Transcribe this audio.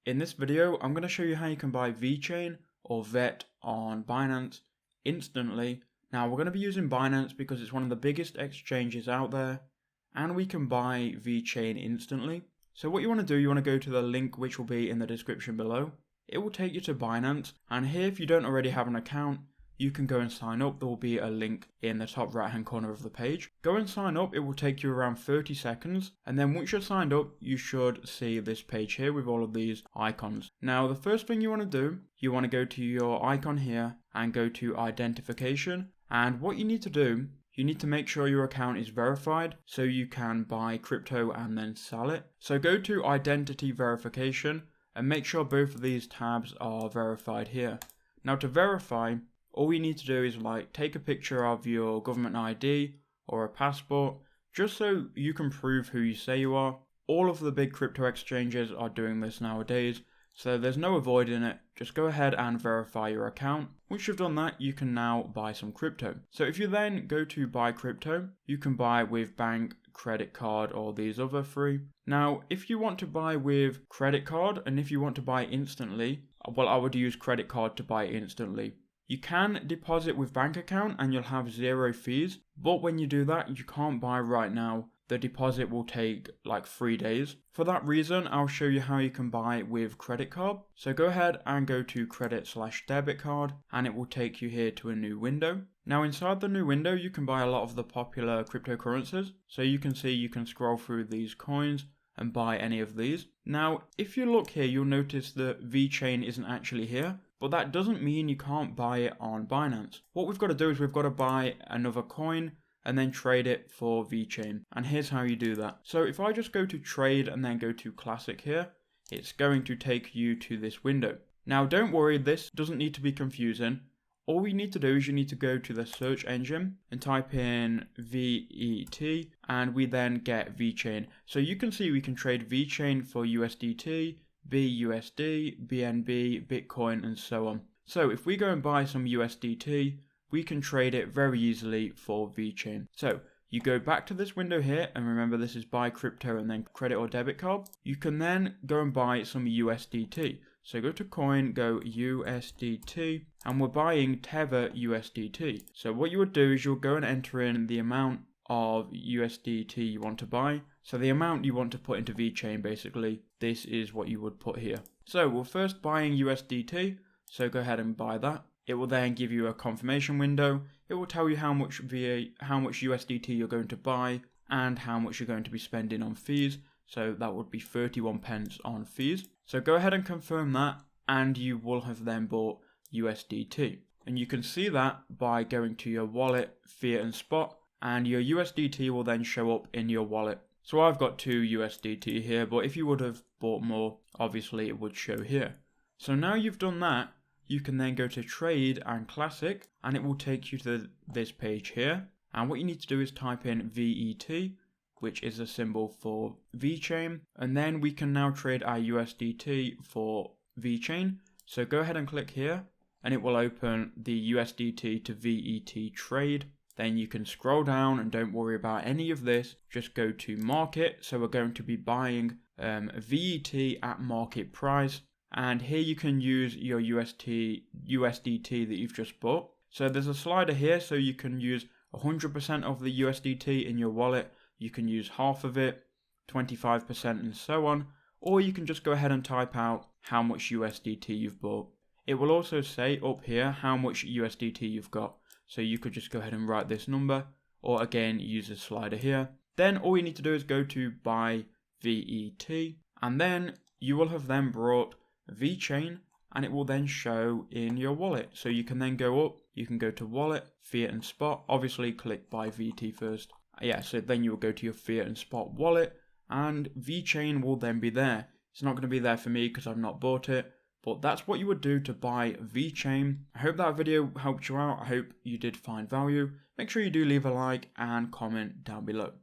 In this video, I'm going to show you how you can buy VeChain or VET on Binance instantly. Now, we're going to be using Binance because it's one of the biggest exchanges out there, and we can buy VeChain instantly. So what you want to do, you want to go to the link which will be in the description below. It will take you to Binance, and here if you don't already have an account, you can go and sign up. There will be a link in the top right hand corner of the page. Go and sign up. It will take you around 30 seconds. And then once you're signed up, you should see this page here with all of these icons. Now, the first thing you want to do, you want to go to your icon here and go to identification. And what you need to do, you need to make sure your account is verified so you can buy crypto and then sell it. So go to identity verification and make sure both of these tabs are verified here. Now, to verify, all you need to do is take a picture of your government ID or a passport, just so you can prove who you say you are. All of the big crypto exchanges are doing this nowadays, so there's no avoiding it. Just go ahead and verify your account. Once you've done that, you can now buy some crypto. So if you then go to buy crypto, you can buy with bank, credit card, or these other three. Now, if you want to buy with credit card and if you want to buy instantly, well, I would use credit card to buy instantly. You can deposit with bank account and you'll have 0 fees, but when you do that, you can't buy right now. The deposit will take like 3 days. For that reason, I'll show you how you can buy with credit card. So go ahead and go to credit/debit card and it will take you here to a new window. Now inside the new window, you can buy a lot of the popular cryptocurrencies. So you can see you can scroll through these coins and buy any of these. Now, if you look here, you'll notice that VeChain isn't actually here. But that doesn't mean you can't buy it on Binance. What we've got to do is we've got to buy another coin and then trade it for VeChain. And here's how you do that. So if I just go to trade and then go to classic here, it's going to take you to this window. Now don't worry, this doesn't need to be confusing. All you need to do is you need to go to the search engine and type in VET and we then get VeChain. So you can see we can trade VeChain for USDT, BUSD, BNB, Bitcoin, and so on. So if we go and buy some USDT, we can trade it very easily for VeChain. So you go back to this window here, and remember this is buy crypto and then credit or debit card. You can then go and buy some USDT. So go to coin, go USDT, and we're buying Tether USDT. So what you would do is you'll go and enter in the amount of USDT you want to buy. So the amount you want to put into VeChain, basically, this is what you would put here. So we're first buying USDT, so go ahead and buy that. It will then give you a confirmation window. It will tell you how much USDT you're going to buy and how much you're going to be spending on fees. So that would be 31 pence on fees. So go ahead and confirm that and you will have then bought USDT. And you can see that by going to your wallet, fiat and spot, and your USDT will then show up in your wallet. So I've got 2 USDT here, but if you would have bought more, obviously it would show here. So now you've done that, you can then go to trade and classic, and it will take you to this page here. And what you need to do is type in VET, which is a symbol for VeChain, and then we can now trade our USDT for VeChain. So go ahead and click here, and it will open the USDT to VET trade. Then you can scroll down and don't worry about any of this. Just go to market. So we're going to be buying VET at market price. And here you can use your USDT that you've just bought. So there's a slider here. So you can use 100% of the USDT in your wallet. You can use half of it, 25% and so on. Or you can just go ahead and type out how much USDT you've bought. It will also say up here how much USDT you've got. So you could just go ahead and write this number, or again, use the slider here. Then all you need to do is go to buy VET, and then you will have then brought VeChain, and it will then show in your wallet. So you can then go up, you can go to wallet, fiat and spot, obviously click buy VET first. Yeah, so then you will go to your fiat and spot wallet, and VeChain will then be there. It's not going to be there for me because I've not bought it. But that's what you would do to buy VeChain. I hope that video helped you out. I hope you did find value. Make sure you do leave a like and comment down below.